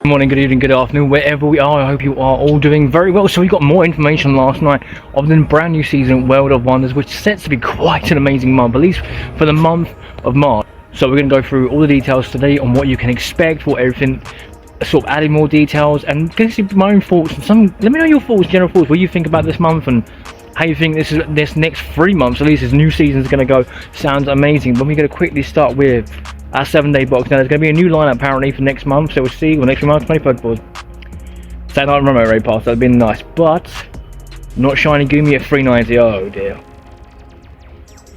Good morning, good evening, good afternoon, wherever we are. I hope you are all doing very well. So we got more information last night of the brand new season, World of Wonders, which sets to be quite an amazing month, at least for the month of March. So we're going to go through all the details today on what you can expect for everything, sort of adding more details, and basically my own thoughts. And let me know your thoughts, general thoughts, what you think about this month and how you think this next 3 months, at least this new season, is going to go. Sounds amazing. But we're going to quickly start with our 7-day box. Now there's going to be a new lineup apparently for next month, so we'll see. Well, next month, 23rd board. Saturday night remote raid pass, that'd been nice, but not shiny Goomy at 390. Oh dear.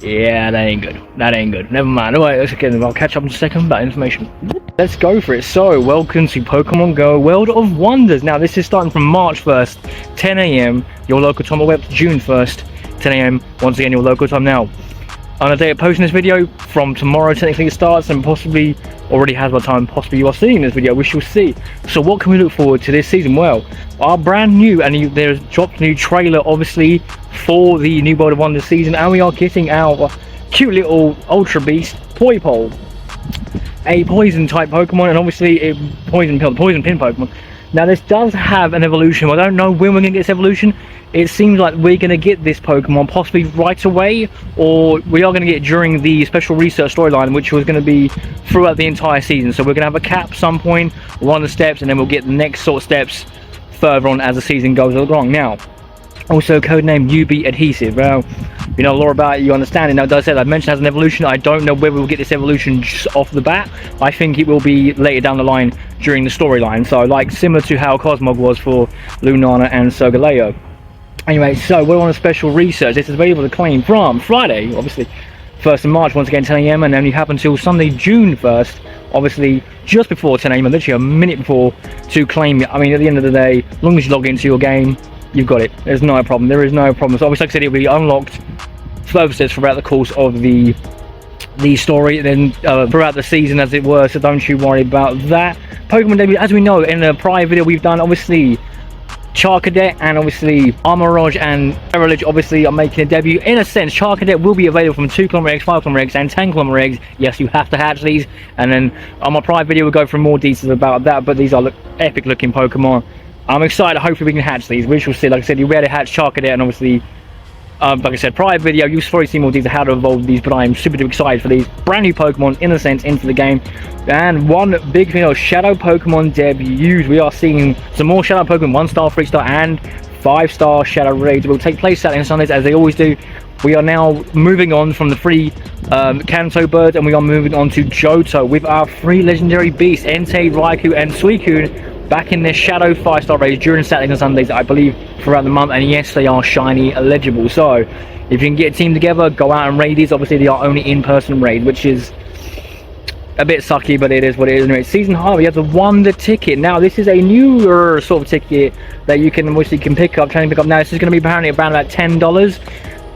Yeah, that ain't good. That ain't good. Never mind. Alright, let's again. I'll catch up in a second about information. Let's go for it. So, welcome to Pokemon Go World of Wonders. Now, this is starting from March 1st, 10 AM, your local time, all the way up to June 1st, 10 AM, once again, your local time. Now, on the day of posting this video, from tomorrow technically it starts, and possibly already has by the time possibly you are seeing this video, we shall see. So what can we look forward to this season? Well, our brand new, and there's dropped a new trailer obviously for the new World of Wonders season, and we are getting our cute little Ultra Beast Poipole, a poison type Pokemon, and obviously a poison pin Pokemon. Now this does have an evolution. I don't know when we're going to get this evolution. It seems like we're going to get this Pokemon possibly right away, or we are going to get it during the special research storyline, which was going to be throughout the entire season. So we're going to have a cap some point, one of the steps, and then we'll get the next sort of steps further on as the season goes along. Now, also codename UB Adhesive. Well, you know a lot about it, you understand it. Now, as I said, I mentioned it has an evolution. I don't know whether we'll get this evolution just off the bat. I think it will be later down the line during the storyline. So, like, similar to how Cosmog was for Lunana and Solgaleo. Anyway, so we're on a special research. This is available to claim from Friday, obviously, 1st of March, once again, 10 AM, and then you have until Sunday, June 1st, obviously, just before 10 AM, literally a minute before, to claim it. I mean, at the end of the day, as long as you log into your game, you've got it. There's no problem. There is no problem. So obviously, like I said, it'll be unlocked further steps throughout the course of the story, then throughout the season, as it were, so don't you worry about that. Pokemon debut, as we know, in the prior video we've done, obviously, Charcadet and obviously Armorage and Ferroledge obviously are making a debut. In a sense, Charcadet will be available from 2 kilometer eggs, 5 kilometer eggs, and 10 kilometer eggs. Yes, you have to hatch these, and then on my prior video we'll go through more details about that, but these are epic looking Pokemon. I'm excited. Hopefully we can hatch these. We shall see. Like I said, you rarely hatch Charcadet, and obviously like I said, prior video, you'll probably see more details how to evolve these, but I am super excited for these brand new Pokemon, in a sense, into the game. And one big thing of Shadow Pokemon debuts. We are seeing some more Shadow Pokemon, 1-star, 3-star, and 5-star Shadow raids will take place Saturday and Sundays, as they always do. We are now moving on from the 3 Kanto birds, and we are moving on to Johto with our 3 legendary beasts, Entei, Raikou, and Suicune, back in their Shadow 5-star raids during Saturdays and Sundays, I believe, throughout the month. And yes, they are shiny eligible. So if you can get a team together, go out and raid these. Obviously, they are only in-person raid, which is a bit sucky, but it is what it is. Anyway, Season Harbor, you have the Wonder Ticket. Now, this is a newer sort of ticket that you can obviously pick up, try and pick up. Now, this is going to be apparently around about $10.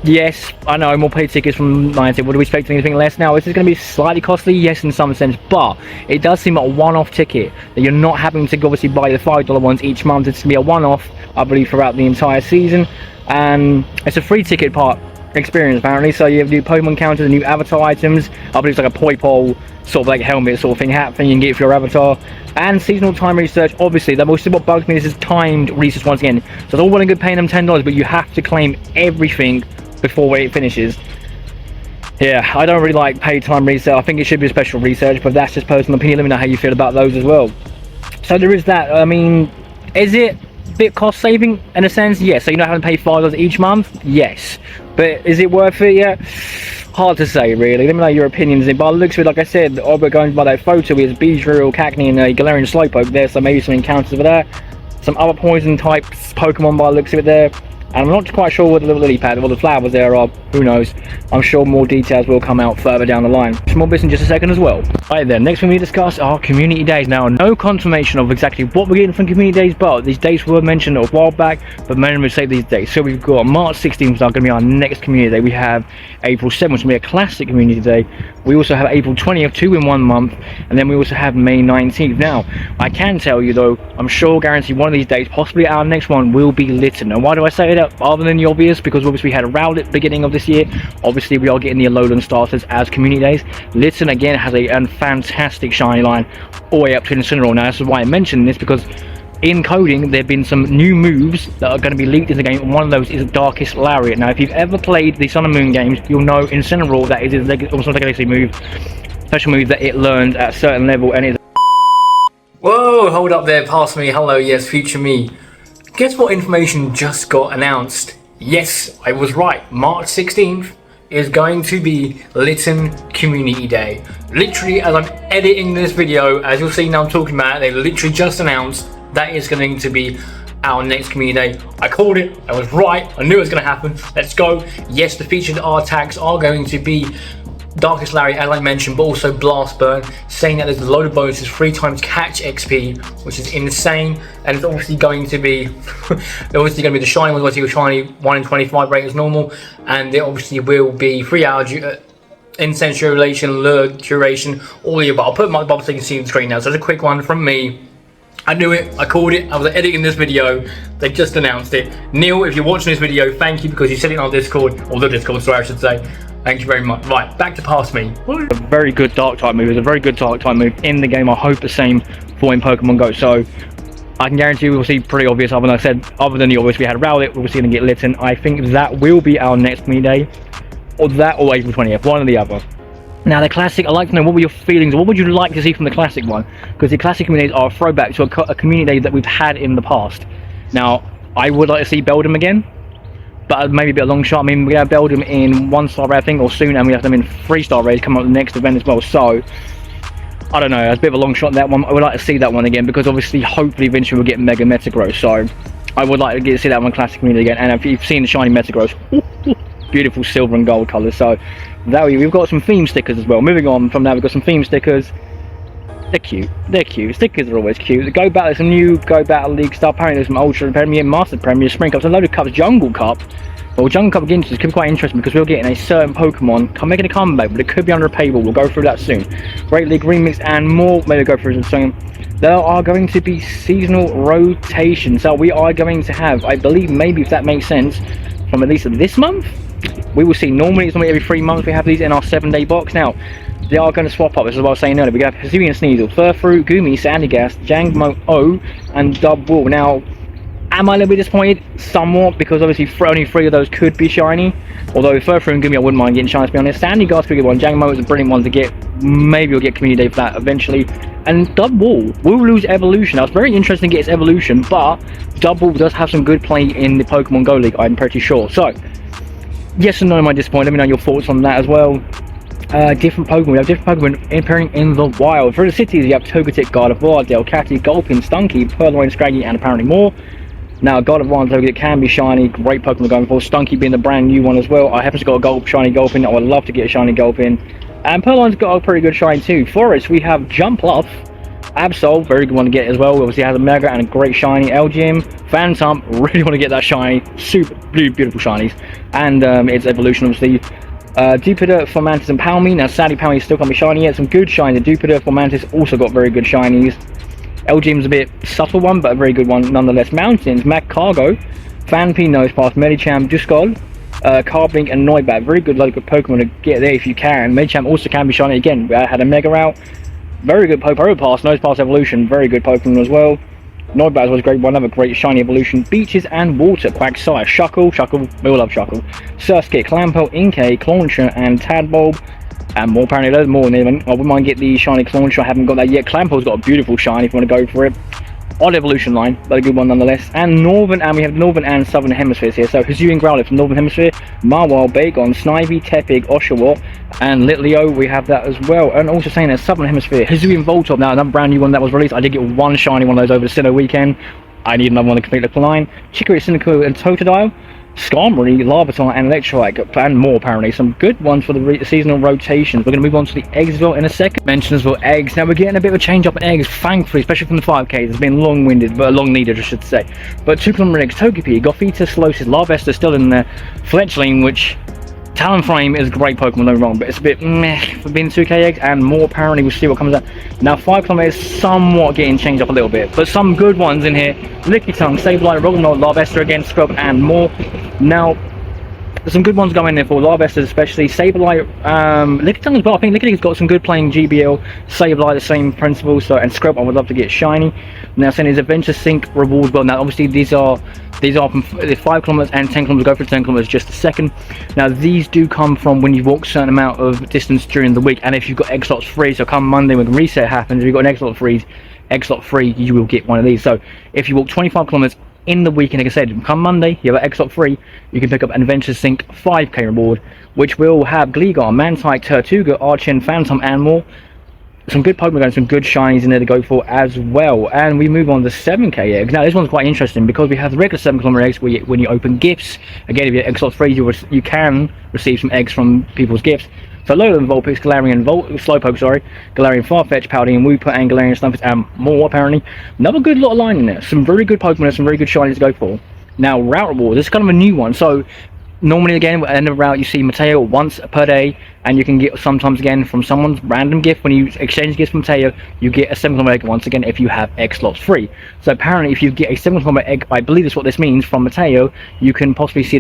Yes, I know, more paid tickets from 90. Would we expect anything less? Now, this is going to be slightly costly, yes, in some sense, but it does seem like a one-off ticket that you're not having to obviously buy the $5 ones each month. It's going to be a one-off, I believe, throughout the entire season, and it's a free ticket part experience apparently. So you have new Pokemon counters, new avatar items. I believe it's like a Poipole sort of like helmet sort of thing, hat thing you can get for your avatar, and seasonal time research. Obviously, that mostly what bugs me. This is timed research once again, so it's all well and good paying them $10, but you have to claim everything before it finishes. Yeah, I don't really like paid time research. I think it should be a special research, but that's just personal opinion. Let me know how you feel about those as well. So there is that. I mean, is it a bit cost saving in a sense? Yes. So you're not having to pay $5 each month? Yes. But is it worth it yet? Hard to say, really. Let me know your opinions. But it looks like I said, all we're going by that photo is Beedrill, Cacnea, and a Galarian Slowpoke there, so maybe some encounters over there. Some other poison type Pokemon by the looks of it there. And I'm not quite sure what the little lily pad or the flowers there are. Who knows? I'm sure more details will come out further down the line. Small bits in just a second as well. Right then, next thing we discuss are community days. Now, no confirmation of exactly what we're getting from community days, but these dates were mentioned a while back, but many will say these dates. So we've got March 16th, which is going to be our next community day. We have April 7th, which will be a classic community day. We also have April 20th, 2 in 1 month, and then we also have May 19th. Now, I can tell you though, I'm sure, guarantee one of these days, possibly our next one, will be Litten. And why do I say better other than the obvious, because obviously we had a Rowlet beginning of this year. Obviously we are getting the Alolan Starters as community days. Litten again has a fantastic shiny line all the way up to Incineroar. Now this is why I mentioned this, because in coding there have been some new moves that are going to be leaked in the game, and one of those is Darkest Lariat. Now if you've ever played the Sun and Moon games, you'll know Incineroar, that is also a legacy move, special move that it learns at a certain level, and it's... Whoa, hold up there, past me. Hello, yes, future me. Guess what information just got announced? Yes, I was right. March 16th is going to be Litten Community Day. Literally, as I'm editing this video, as you'll see now I'm talking about it, they literally just announced that is going to be our next community day. I called it, I was right, I knew it was going to happen. Let's go. Yes, the featured R tags are going to be Darkest Lariat, as I mentioned, but also Blast Burn, saying that there's a load of bonuses, 3 times catch XP, which is insane. And it's obviously going to be the shiny ones, obviously a shiny 1 in 25 rate as normal, and there obviously will be 3 hour incense duration, lure duration, all the above. I'll put my bubble so you can see on the screen now. So it's a quick one from me. I knew it, I called it, I was editing this video, they just announced it. Neil, if you're watching this video, thank you, because you said it on Discord, or the Discord, sorry I should say. Thank you very much. Right, back to past me. A very good dark type move. It's a very good dark type move in the game. I hope the same for in Pokemon Go. So I can guarantee we'll see pretty obvious, other than I said, other than the obvious we had Rowlet, we're going to get Litten. I think that will be our next community day. Or that or April 20th, one or the other. Now the classic, I'd like to know what were your feelings, what would you like to see from the classic one? Because the classic communities are a throwback to a community day that we've had in the past. Now, I would like to see Beldum again, but maybe a bit of long shot. I mean, we have Beldum in 1-star raid, I think, or soon, and we have them in 3-star raid come up the next event as well. So I don't know, it's a bit of a long shot that one. I would like to see that one again, because obviously hopefully eventually we'll get Mega Metagross. So I would like to get to see that one classic community again. And if you've seen the shiny Metagross, beautiful silver and gold colours. So that we've got some theme stickers as well. Moving on from that, we've got some theme stickers. They're cute. They're cute. Stickers are always cute. The Go Battle, some new Go Battle League stuff. Apparently there's some Ultra Premier, Master Premier, Spring Cups, a load of cups, Jungle Cup. Well, Jungle Cup again could be quite interesting, because we're getting a certain Pokemon making a comeback, but it could be under a paywall. We'll go through that soon. Great League Remix and more. Maybe go through it soon. There are going to be seasonal rotations. So we are going to have, I believe, maybe if that makes sense, from at least this month, we will see. Normally it's normally every 3 months we have these in our 7-day box. Now they are going to swap up. This is what I was saying earlier. We have Hisuian Sneasel, Furfrou, Gumi, Sandygast, Jangmo-O, and Dubwool. Now, am I a little bit disappointed? Somewhat, because obviously only 3 of those could be shiny. Although Furfrou and Gumi I wouldn't mind getting shiny, to be honest. Sandygast could be one. Jangmo is a brilliant one to get. Maybe we'll get community day for that eventually. And Dubwool will lose evolution. Now it's very interesting to get its evolution, but Dubwool does have some good play in the Pokemon Go League, I'm pretty sure. So yes and no, am I disappointed? Let me know your thoughts on that as well. Different Pokemon. We have different Pokemon appearing in the wild. For the cities, you have Togetic, Gardevoir, Delcatty, Gulpin, Stunky, Purloin, Scraggy, and apparently more. Now, Gardevoir and Togetic can be shiny. Great Pokemon going for. Stunky being the brand new one as well. I happen to got a shiny Gulpin. I would love to get a shiny Gulpin. And Purloin's got a pretty good shine too. Forest, we have Jumpluff, Absol, very good one to get as well. Obviously has a Mega and a great shiny. Elgyem, Phantom, really want to get that shiny. Super beautiful shinies. And its evolution, obviously. Dupiter, Formantis, and Palmy. Now sadly Palmy still can't be shiny yet. Some good shiny. Dupiter, Formantis also got very good shinies. Elgyem's a bit subtle one, but a very good one nonetheless. Mountains, Magcargo, Fanpy, Nosepass, Medicham, Duskull, Carbink, and Noibat. Very good local Pokemon to get there if you can. Medicham also can be shiny again. I had a Mega out. Very good Probopass, Nosepass evolution, very good Pokemon as well. Noibat was a great one, another great shiny evolution. Beaches and Water, Quagsire, Shuckle, we all love Shuckle. Surskit, Clampo, Inkay, Clauncher, and Tadbulb. And more, apparently there's more than even. I wouldn't mind get the shiny Clauncher, I haven't got that yet. Clampo's got a beautiful shiny if you want to go for it. Odd evolution line, but a good one nonetheless. And Northern, and we have Northern and Southern Hemispheres here. So Hisuian Growlithe from Northern Hemisphere, Marwile, Bagon, Snivy, Tepig, Oshawott, and Litleo, we have that as well. And also saying that Southern Hemisphere, Hisuian Voltorb, now another brand new one that was released. I did get one shiny one of those over the Sinnoh weekend. I need another one to complete the line. Chicory, Cynical, and Totodile, Skarmory, Larvitar, and Electrike, and more apparently. Some good ones for the seasonal rotations. We're going to move on to the eggs as well in a second. Mentions for eggs. Now we're getting a bit of a change up in eggs, thankfully, especially from the 5Ks. It's been long-winded, but long-needed, I should say. But Tucumán eggs, Togepi, Gothita, Slowsis, Larvesta still in there. Fletchling, which Talonflame is a great Pokemon, no wrong, but it's a bit meh for being 2k eggs, and more apparently. We'll see what comes out. Now 5 kilometers is somewhat getting changed up a little bit, but some good ones in here. Lickitung, Sableye, Roggenroll, Larvesta again, Scrub, and more. Now there's some good ones going there for Larvesta, especially Sableye, Lickitung as well. I think Lickitung has got some good playing GBL. Sableye, the same principle. So, and Scrub, I would love to get shiny. Now, saying his Adventure Sync reward. Well, now obviously these are from 5 kilometers and 10 kilometers. Go for 10 kilometers just a second. Now these do come from when you walk a certain amount of distance during the week, and if you've got egg slots free. So come Monday when the reset happens, if you've got an egg slot free, you will get one of these. So if you walk 25 kilometers in the week, and like I said, come Monday, you have an egg slot free, you can pick up an Adventure Sync 5k reward, which will have Gligar, Mantike, Tortuga, Archen, Phantom, and more. Some good Pokemon and some good shinies in there to go for as well. And we move on to 7k eggs. Now this one's quite interesting because we have the regular 7 kilometer eggs where when you open gifts. Again, if you're egg slot free, you can receive some eggs from people's gifts. So Alolan, Vulpix, Galarian, Slowpoke, sorry, Galarian, Farfetch, Paldean, Wooper, and Galarian Stunfisk, and more apparently. Another good lot of line in there. Some very good Pokemon and some very good shinies to go for. Now route reward, this is kind of a new one. So normally again at the end of a route you see Mateo once per day, and you can get sometimes again from someone's random gift. When you exchange gifts from Mateo, you get a 7 kilometer egg once again if you have egg slots free. So apparently if you get a 7 kilometer egg, I believe that's what this means, from Mateo, you can possibly see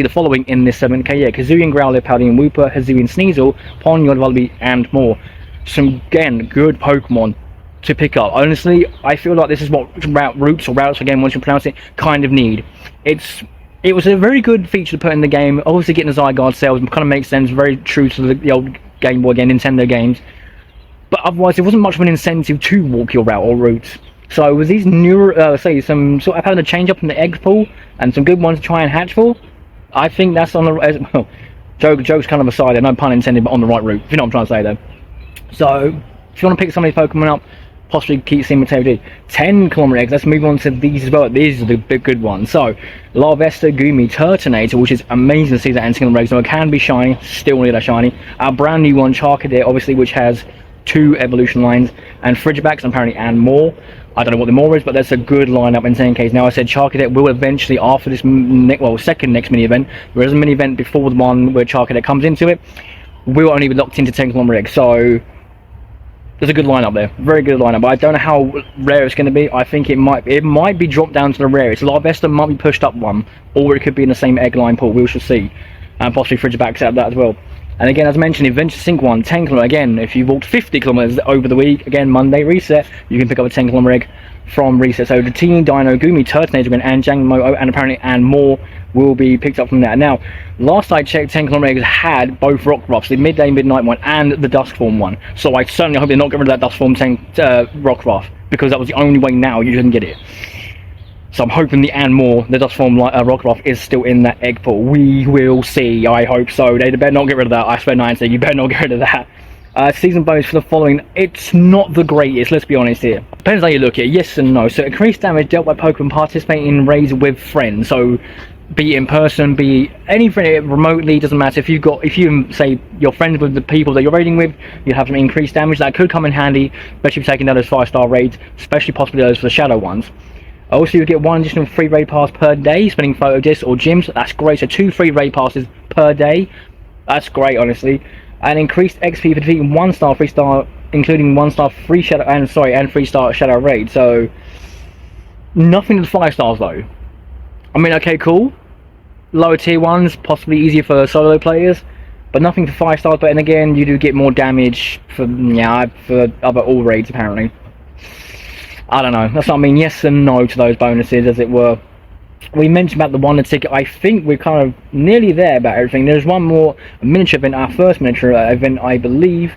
the following in this 7k egg: Kazooie, Growlithe, Paldean, Wooper, Hazooie, Sneasel, Ponyard, Vullaby, and more. Some again good Pokemon to pick up. Honestly, I feel like this is what routes again, once you pronounce it, kind of need. It was a very good feature to put in the game. Obviously getting the Zygarde sales kind of makes sense, very true to the old Game Boy again, Nintendo games. But otherwise there wasn't much of an incentive to walk your route or routes. So with these new, some sort of having a change up in the egg pool, and some good ones to try and hatch for, I think that's on the, well, joke's kind of aside there, no pun intended, but on the right route, if you know what I'm trying to say though. So if you want to pick some of these Pokemon up, possibly keep seeing Mateo do. 10 kilometer eggs, let's move on to these as well. These are the big good ones. So Larvesta, Goomy, Turtonator, which is amazing to see that in single eggs. So it can be shiny, still need that shiny. Our brand new one, Charcadet, obviously, which has 2 evolution lines, and Frigibacks apparently, and more. I don't know what the more is, but that's a good lineup in 10Ks. Now I said Charcadet will eventually, after this second next mini event, there is a mini event before the one where Charcadet comes into it, we'll only be locked into 10 kilometer eggs. So there's a good lineup there, very good lineup. But I don't know how rare it's going to be. I think it might be dropped down to the rarest. Larvesta might be pushed up one, or it could be in the same egg line pool. We shall see, and possibly Frigibacks out of that as well. And again, as I mentioned, Adventure Sync 1, 10 kilometers. Again, if you walked 50 kilometers over the week, again, Monday reset, you can pick up a 10 kilometer egg from reset. So the Teeny, Dino, Goomy, Turtonator, and Jangmo, and apparently, and more will be picked up from that. Now, last I checked, 10 kilometer eggs had both Rockruffs, the midday, midnight one, and the Dusk Form one. So I certainly hope they're not getting rid of that Dusk Form 10 Rockruff, because that was the only way now you can get it. So I'm hoping the Dusk Form Rockruff is still in that egg pool. We will see. I hope so. They better not get rid of that. I swear, 9, you better not get rid of that. Season bonus for the following. It's not the greatest, let's be honest here. Depends how you look at it, yes and no. So increased damage dealt by Pokemon participating in raids with friends. So be it in person, be anything remotely, doesn't matter. If you say you're friends with the people that you're raiding with, you have some increased damage. That could come in handy, especially if you're taking down those 5-star raids, especially possibly those for the shadow ones. Also, you get 1 additional free raid pass per day, spending photo discs or gyms. That's great. So 2 free raid passes per day. That's great, honestly. And increased XP for defeating 1-star, 3-star, including 1-star free shadow and 3-star shadow raid. So nothing to the 5 stars though. I mean, okay, cool. Lower tier ones, possibly easier for solo players, but nothing for 5 stars. But then again, you do get more damage for other all raids apparently. I don't know. That's what I mean. Yes and no to those bonuses, as it were. We mentioned about the Wonder Ticket. I think we're kind of nearly there about everything. There's one more miniature event, our first miniature event, I believe.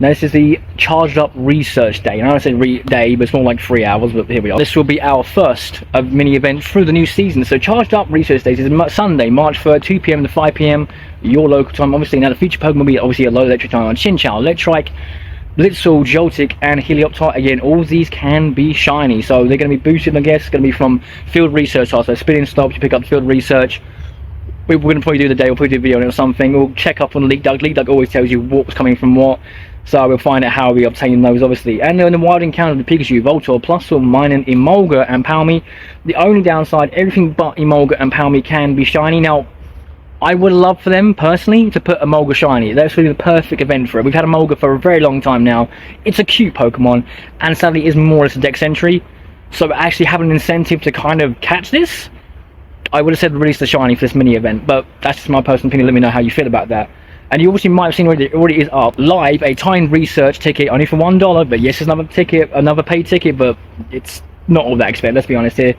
Now this is the Charged Up Research Day. And I said day, but it's more like 3 hours, but here we are. This will be our first of mini events through the new season. So Charged Up Research Days is Sunday, March 3rd, 2 PM to 5 PM, your local time. Obviously, now the featured Pokemon will be obviously a low electric time on Chinchou, Electrike, Blitzle, Joltik, and Helioptile. Again, all of these can be shiny, so they're going to be boosted, I guess. It's going to be from field research. So spinning stops, you pick up the field research. We're going to probably do the day, we'll probably do a video on it or something. We'll check up on Leak Duck. Leak Duck always tells you what's coming from what, so we'll find out how we obtain those, obviously. And in the wild encounter of the Pikachu, Voltorb, Plusle, Minun, Emolga, and Palmy. The only downside, everything but Emolga and Palmy can be shiny. Now, I would love for them, personally, to put a Mulga Shiny. That's really the perfect event for it. We've had a Mulga for a very long time now. It's a cute Pokemon, and sadly is more or less a Dex entry. So actually having an incentive to kind of catch this, I would have said release the Shiny for this mini event, but that's just my personal opinion. Let me know how you feel about that. And you obviously might have seen already, it already is up live, a timed research ticket, only for $1, but yes, it's another ticket, another paid ticket, but it's not all that expensive, let's be honest here.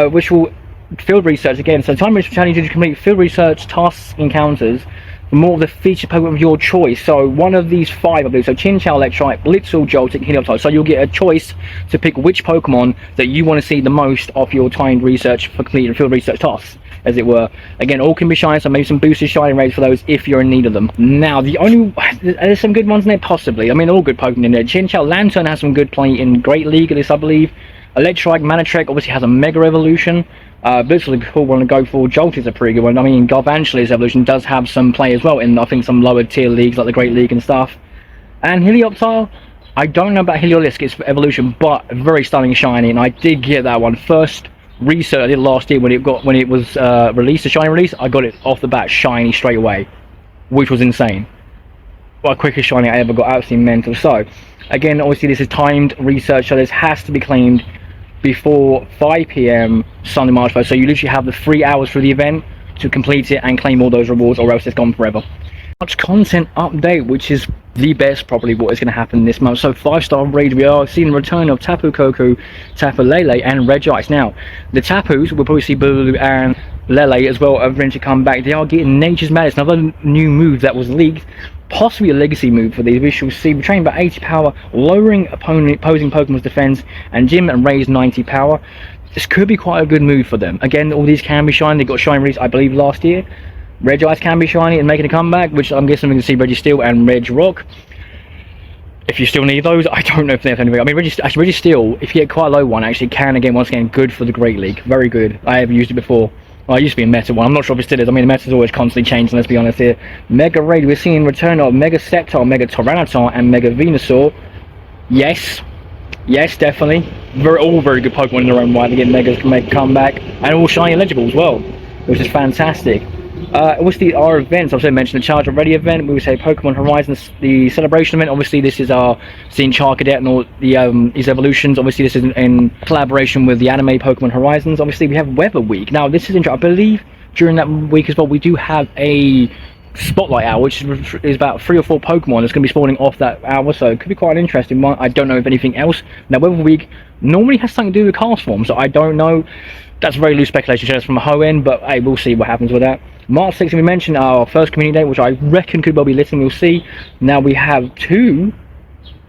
Which will field research again. So time research challenge to complete field research tasks encounters for more of the featured Pokemon of your choice. So one of these 5, I believe. So Chinchou, Electrike, Blitzle, Joltik, Helioptile. So you'll get a choice to pick which Pokemon that you want to see the most of your timed research for completing field research tasks, as it were. Again, all can be shiny, so maybe some boosted shiny rates for those if you're in need of them. Now, there's some good ones in there, possibly. I mean, all good Pokemon in there. Chinchou, Lantern has some good play in Great League, at least I believe. Electrike, Manitrek obviously has a Mega Evolution. Blitzle is a cool one to go for. Jolt is a pretty good one. I mean, Garvantule's evolution does have some play as well in, I think, some lower tier leagues like the Great League and stuff. And Helioptile, I don't know about Heliolisk, its evolution, but very stunning shiny, and I did get that one. First research I did last year when it was released, a shiny release, I got it off the bat shiny straight away, which was insane. Well, quickest shiny I ever got, absolutely mental. So, again, obviously this is timed research, so this has to be claimed before 5 PM Sunday, March 1st. So you literally have the 3 hours for the event to complete it and claim all those rewards, or else it's gone forever. Much content update, which is the best probably what is going to happen this month. So 5-star raid, we are seeing the return of Tapu Koko, Tapu Lele, and Regice. Now the Tapus, we'll probably see Bulu and Lele as well eventually come back. They are getting Nature's Madness, another new move that was leaked, possibly a legacy move for these. We shall see. We train about 80 power, lowering opposing Pokemon's defense, and gym and raise 90 power. This could be quite a good move for them. Again, all these can be shiny. They got shiny release, I believe, last year. Regice can be shiny and making a comeback, which I'm guessing we're going to see Registeel and Regirock. If you still need those, I don't know if they have anything. I mean, Registeel, if you get quite a low one, actually can, once again, good for the Great League. Very good. I have used it before. Well, it used to be a meta one. I'm not sure if it still is. I mean, the meta's always constantly changing, let's be honest here. Mega Raid, we're seeing return of Mega Sceptile, Mega Tyranitar, and Mega Venusaur. Yes. Yes, definitely. All very good Pokemon in their own right. Again, Megas can make a comeback. And all shiny eligible as well, which is fantastic. Obviously, our events, I've mentioned the Charge Ready event. We would say Pokemon Horizons, the celebration event. Obviously, this is our seeing Charcadet and all the these evolutions. Obviously, this is in collaboration with the anime Pokemon Horizons. Obviously, we have Weather Week. Now, this is interesting. I believe during that week as well, we do have a Spotlight Hour, which is about 3 or 4 Pokemon that's going to be spawning off that hour. So it could be quite an interesting one. I don't know if anything else. Now, Weather Week normally has something to do with cast form, so I don't know. That's very loose speculation just from a Ho end, but hey, we'll see what happens with that. March 6th, we mentioned our first community day, which I reckon could well be Litten. We'll see. Now we have 2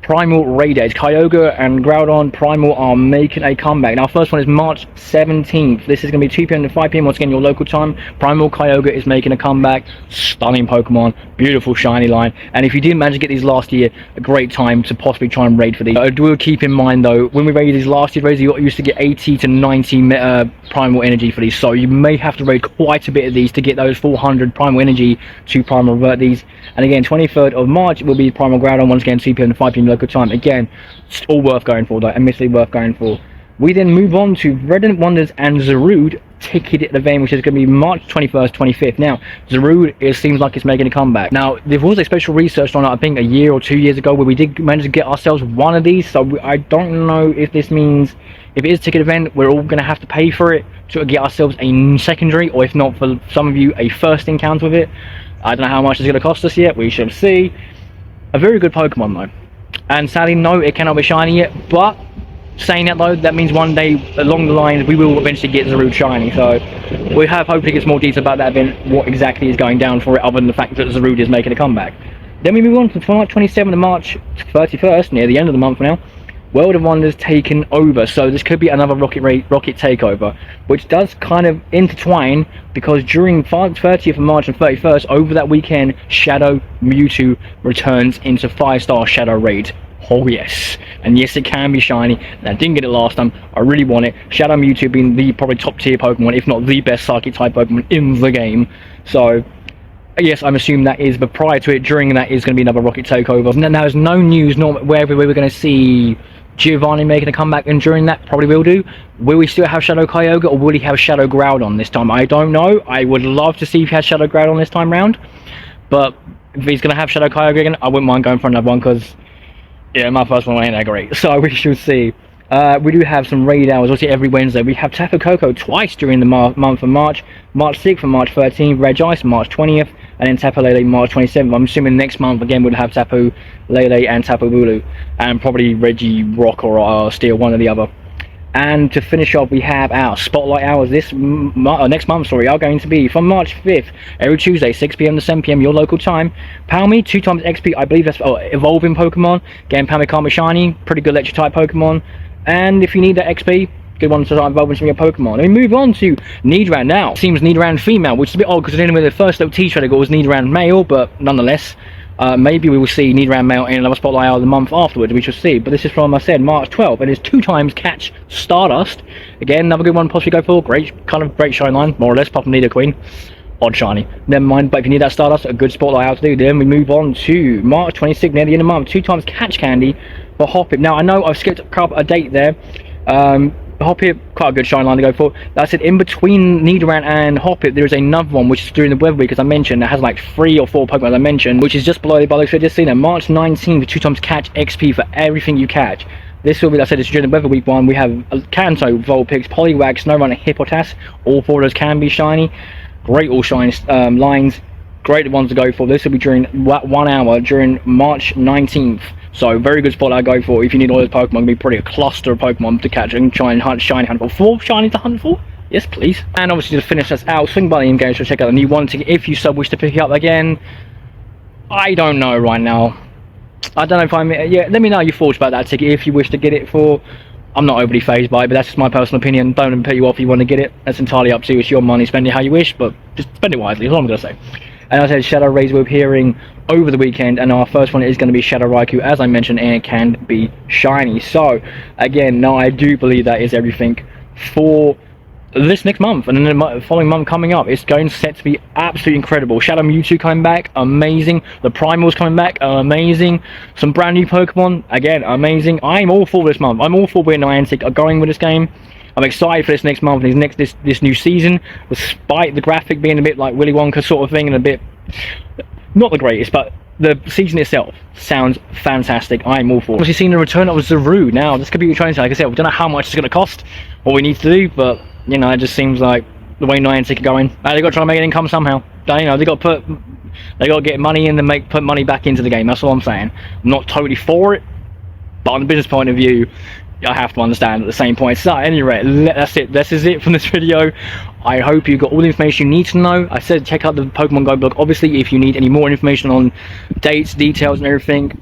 Primal Raid days. Kyogre and Groudon Primal are making a comeback. Now, first one is March 17th. This is going to be 2 PM to 5 PM, once again, your local time. Primal Kyogre is making a comeback. Stunning Pokemon. Beautiful shiny line. And if you didn't manage to get these last year, a great time to possibly try and raid for these. I do keep in mind, though, when we raided these last year raids, you used to get 80 to 90 Primal Energy for these. So you may have to raid quite a bit of these to get those 400 Primal Energy to Primal Revert these. And again, 23rd of March will be Primal Groudon, once again, 2 PM to 5 PM local time. Again, it's all worth going for, though, admittedly worth going for. We then move on to Redent Wonders and Zarude ticketed event, which is going to be March 21st, 25th. Now, Zarude, it seems like it's making a comeback. Now, there was a special research on it, I think, a year or 2 years ago, where we did manage to get ourselves one of these. So I don't know if this means, if it is a ticket event, we're all going to have to pay for it to get ourselves a secondary, or if not, for some of you, a first encounter with it. I don't know how much it's going to cost us yet. We shall see. A very good Pokemon, though. And sadly, no, it cannot be shiny yet. But saying that, though, that means one day along the line we will eventually get Zarude shiny. So we have hopefully get some more details about that event, what exactly is going down for it, other than the fact that Zarude is making a comeback. Then we move on to March 27th to March 31st, near the end of the month now. World of Wonders taken over, so this could be another rocket takeover, which does kind of intertwine, because during 30th of March and 31st, over that weekend, Shadow Mewtwo returns into 5-star Shadow Raid. Oh yes, and yes, it can be shiny, and I didn't get it last time. I really want it. Shadow Mewtwo being the probably top tier Pokemon, if not the best Psychic type Pokemon in the game. So yes, I'm assuming that is, but prior to it, during that is going to be another rocket takeover. Now there's no news whether we were going to see Giovanni making a comeback, and during that probably will do. Will he still have Shadow Kyogre, or will he have Shadow Groudon this time? I don't know. I would love to see if he has Shadow Groudon this time round, but if he's going to have Shadow Kyogre again, I wouldn't mind going for another one, because yeah, my first one ain't that great, so we shall see. We do have some raid hours, obviously every Wednesday. We have Tapu Koko twice during the month of March. March 6th and March 13th, Regice March 20th, and then Tapu Lele March 27th. I'm assuming next month again we'll have Tapu Lele and Tapu Bulu, and probably Reggie Rock or Steel, one or the other. And to finish off, we have our spotlight hours next month, are going to be from March 5th, every Tuesday, 6 PM to 7 PM, your local time. Palmy, 2 times XP, I believe that's evolving Pokemon. Again, Palmy can't be shiny, pretty good electric type Pokemon. And if you need that XP, good one to start evolving some of your Pokemon. And we move on to Nidoran now. Seems Nidoran female, which is a bit odd, because the first little teaser I got was Nidoran male, but nonetheless. Maybe we will see Nidoran male in another spotlight hour the month afterwards, we shall see. But this is from, I said, March 12th, and it's 2 times catch Stardust. Again, another good one possibly go for. Great shine line, more or less, apart from Nidoqueen. Odd shiny. Never mind, but if you need that Stardust, a good spotlight hour to do. Then we move on to March 26th, near the end of the month, 2 times catch candy for Hoppip. Now, I know I've skipped a date there. Hoppip, quite a good shine line to go for. That's it. In between Nidoran and Hoppip, there is another one which is during the weather week, as I mentioned. It has like 3 or 4 Pokemon, as I mentioned, which is just below the bollocks. So just seen that March 19th, 2 times catch XP for everything you catch. This will be, like I said, it's during the weather week one. We have Kanto, Vulpix, Poliwag, Snorunt, and Hippotas. All 4 of those can be shiny. Great all shiny lines. Great ones to go for. This will be during 1 hour during March 19th. So very good spot I go for if you need all those Pokemon. It's going to be pretty a cluster of Pokemon to catch and try and hunt shiny hunt for. 4 shiny to hunt for? Yes, please. And obviously to finish us out, swing by the in-game to check out the new one ticket if you so wish to pick it up again. I don't know right now. I don't know if I'm... Yeah, let me know your thoughts about that ticket if you wish to get it for... I'm not overly phased by it, but that's just my personal opinion. Don't put you off if you want to get it. That's entirely up to you. It's your money. Spend it how you wish, but just spend it wisely. That's all I'm going to say. And as I said, Shadow Rays will be appearing over the weekend, and our first one is going to be Shadow Raikou, as I mentioned, and it can be shiny. So, again, no, I do believe that is everything for this next month, and then the following month coming up. It's going set to be absolutely incredible. Shadow Mewtwo coming back, amazing. The Primals coming back, amazing. Some brand new Pokemon, again, amazing. I'm all for this month. I'm all for where Niantic are going with this game. I'm excited for this next month and this new season, despite the graphic being a bit like Willy Wonka sort of thing and a bit not the greatest, but the season itself sounds fantastic. I'm all for it. Obviously seen the return of Zaru. Now this could be trying to, like I said, we don't know how much it's going to cost, what we need to do, but you know, it just seems like the way Niantic are going. They've got to try and make an income somehow. You know, they got to get money in and put money back into the game. That's all I'm saying. I'm not totally for it, but on the business point of view, I have to understand at the same point. So anyway, that's it. This is it from this video. I hope you got all the information you need to know. I said check out the Pokemon Go blog, obviously, if you need any more information on dates, details, and everything.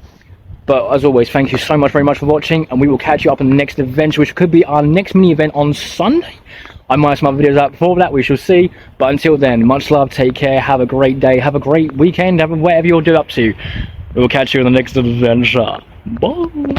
But as always, thank you so much, very much for watching, and we will catch you up in the next adventure, which could be our next mini event on Sunday. I might have some other videos out before that, we shall see. But until then, much love, take care, have a great day, have a great weekend, have whatever you'll do up to. We will catch you in the next adventure. Bye.